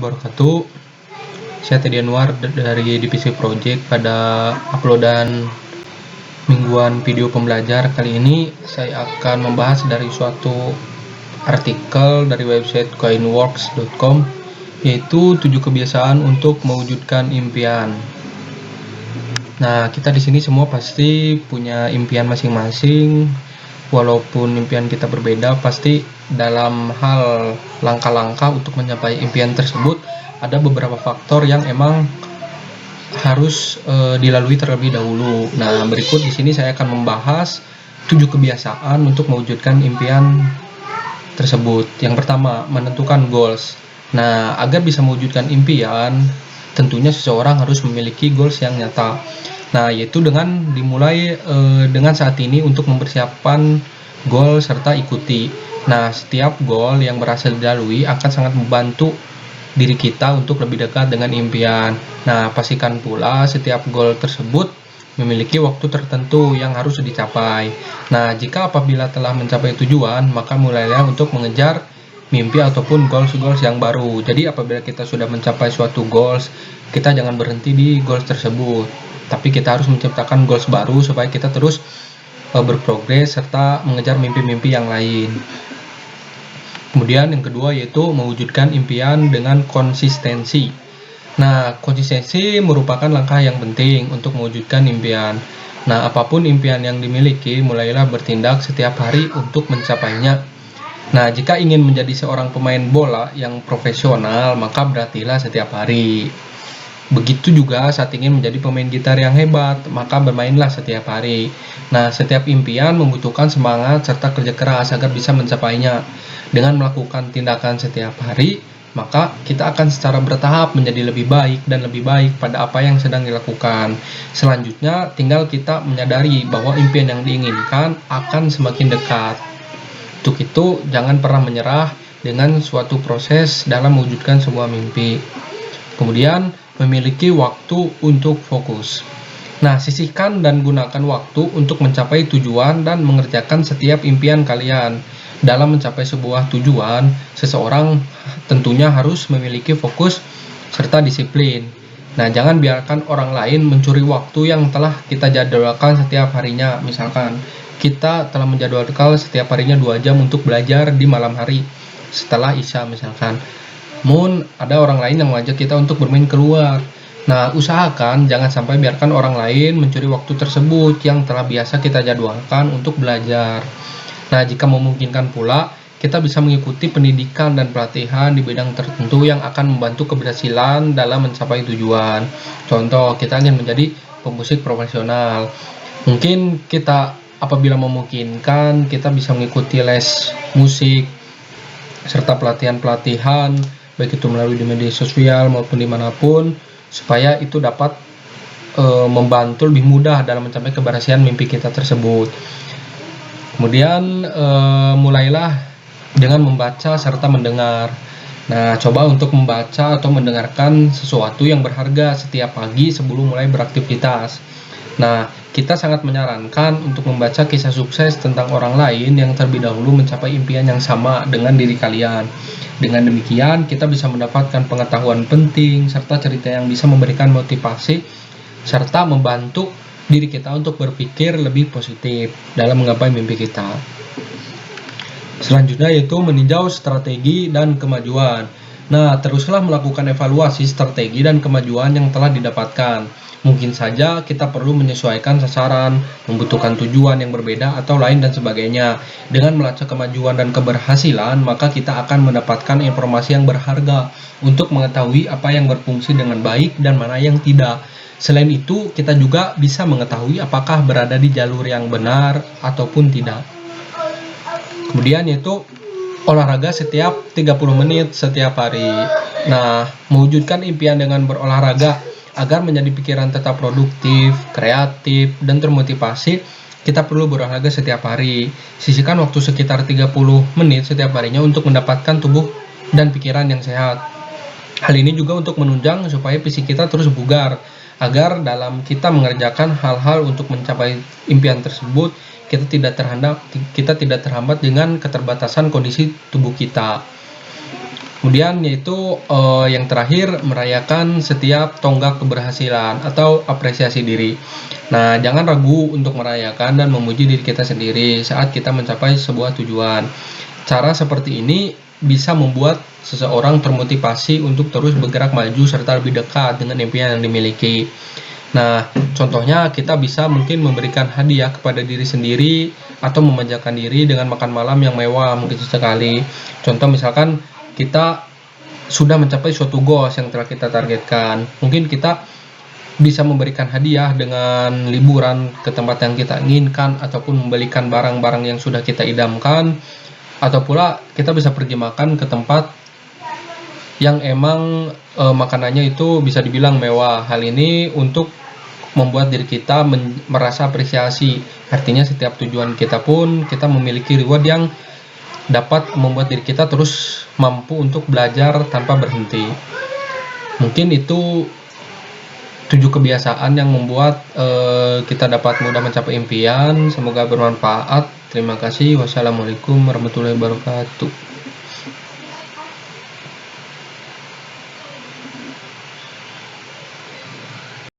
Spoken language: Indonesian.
wabarakatuh. Saya Teddy Anwar dari Divisi Project. Pada uploadan mingguan video pembelajar kali ini saya akan membahas dari suatu artikel dari website coinworks.com, yaitu 7 kebiasaan untuk mewujudkan impian. Nah, kita di sini semua pasti punya impian masing-masing. Walaupun impian kita berbeda, pasti dalam hal langkah-langkah untuk mencapai impian tersebut ada beberapa faktor yang emang harus dilalui terlebih dahulu. Nah, berikut di sini saya akan membahas 7 kebiasaan untuk mewujudkan impian tersebut. Yang pertama, menentukan goals. Nah, agar bisa mewujudkan impian, tentunya seseorang harus memiliki goals yang nyata. Nah, yaitu dengan dimulai dengan saat ini untuk mempersiapkan goal serta ikuti. Nah, setiap goal yang berhasil dilalui akan sangat membantu diri kita untuk lebih dekat dengan impian. Nah, pastikan pula setiap goal tersebut memiliki waktu tertentu yang harus dicapai. Nah, jika apabila telah mencapai tujuan, maka mulailah untuk mengejar mimpi ataupun goals yang baru. Jadi apabila kita sudah mencapai suatu goals, kita jangan berhenti di goals tersebut, tapi kita harus menciptakan goals baru supaya kita terus berprogres serta mengejar mimpi-mimpi yang lain. Kemudian yang kedua yaitu mewujudkan impian dengan konsistensi. Nah, konsistensi merupakan langkah yang penting untuk mewujudkan impian. Nah, apapun impian yang dimiliki, mulailah bertindak setiap hari untuk mencapainya. Nah, jika ingin menjadi seorang pemain bola yang profesional, maka berlatihlah setiap hari. Begitu juga saat ingin menjadi pemain gitar yang hebat, maka bermainlah setiap hari. Nah, setiap impian membutuhkan semangat serta kerja keras agar bisa mencapainya. Dengan melakukan tindakan setiap hari, maka kita akan secara bertahap menjadi lebih baik dan lebih baik pada apa yang sedang dilakukan. Selanjutnya, tinggal kita menyadari bahwa impian yang diinginkan akan semakin dekat. Untuk itu, jangan pernah menyerah dengan suatu proses dalam mewujudkan sebuah mimpi. Kemudian, memiliki waktu untuk fokus. Nah, sisihkan dan gunakan waktu untuk mencapai tujuan dan mengerjakan setiap impian kalian. Dalam mencapai sebuah tujuan, seseorang tentunya harus memiliki fokus serta disiplin. Nah, jangan biarkan orang lain mencuri waktu yang telah kita jadwalkan setiap harinya. Misalkan, kita telah menjadwalkan setiap harinya 2 jam untuk belajar di malam hari setelah Isya misalkan. Namun ada orang lain yang mengajak kita untuk bermain keluar. Nah, usahakan jangan sampai biarkan orang lain mencuri waktu tersebut yang telah biasa kita jadwalkan untuk belajar. Nah, jika memungkinkan pula, kita bisa mengikuti pendidikan dan pelatihan di bidang tertentu yang akan membantu keberhasilan dalam mencapai tujuan. Contoh, kita ingin menjadi pemusik profesional. Mungkin kita apabila memungkinkan, kita bisa mengikuti les musik serta pelatihan-pelatihan, baik itu melalui di media sosial maupun dimanapun, supaya itu dapat membantu lebih mudah dalam mencapai keberhasilan mimpi kita tersebut. Kemudian mulailah dengan membaca serta mendengar. Nah, coba untuk membaca atau mendengarkan sesuatu yang berharga setiap pagi sebelum mulai beraktivitas. Nah, kita sangat menyarankan untuk membaca kisah sukses tentang orang lain yang terlebih dahulu mencapai impian yang sama dengan diri kalian. Dengan demikian, kita bisa mendapatkan pengetahuan penting serta cerita yang bisa memberikan motivasi serta membantu diri kita untuk berpikir lebih positif dalam menggapai mimpi kita. Selanjutnya yaitu meninjau strategi dan kemajuan. Nah, teruslah melakukan evaluasi strategi dan kemajuan yang telah didapatkan. Mungkin saja kita perlu menyesuaikan sasaran, membutuhkan tujuan yang berbeda atau lain dan sebagainya. Dengan melacak kemajuan dan keberhasilan, maka kita akan mendapatkan informasi yang berharga untuk mengetahui apa yang berfungsi dengan baik dan mana yang tidak. Selain itu, kita juga bisa mengetahui apakah berada di jalur yang benar ataupun tidak. Kemudian yaitu olahraga setiap 30 menit setiap hari. Nah, mewujudkan impian dengan berolahraga agar menjadi pikiran tetap produktif, kreatif, dan termotivasi, kita perlu berolahraga setiap hari. Sisihkan waktu sekitar 30 menit setiap harinya untuk mendapatkan tubuh dan pikiran yang sehat. Hal ini juga untuk menunjang supaya fisik kita terus bugar, agar dalam kita mengerjakan hal-hal untuk mencapai impian tersebut, kita tidak terhambat dengan keterbatasan kondisi tubuh kita. Kemudian yaitu yang terakhir, merayakan setiap tonggak keberhasilan atau apresiasi diri. Nah, jangan ragu untuk merayakan dan memuji diri kita sendiri saat kita mencapai sebuah tujuan. Cara seperti ini bisa membuat seseorang termotivasi untuk terus bergerak maju serta lebih dekat dengan impian yang dimiliki. Nah, contohnya kita bisa mungkin memberikan hadiah kepada diri sendiri atau memanjakan diri dengan makan malam yang mewah mungkin sesekali. Contoh misalkan kita sudah mencapai suatu goals yang telah kita targetkan. Mungkin kita bisa memberikan hadiah dengan liburan ke tempat yang kita inginkan ataupun membelikan barang-barang yang sudah kita idamkan, atau pula kita bisa pergi makan ke tempat yang emang makanannya itu bisa dibilang mewah. Hal ini untuk membuat diri kita merasa apresiasi. Artinya setiap tujuan kita pun kita memiliki reward yang dapat membuat diri kita terus mampu untuk belajar tanpa berhenti. Mungkin itu 7 kebiasaan yang membuat kita dapat mudah mencapai impian. Semoga bermanfaat. Terima kasih. Wassalamualaikum warahmatullahi wabarakatuh.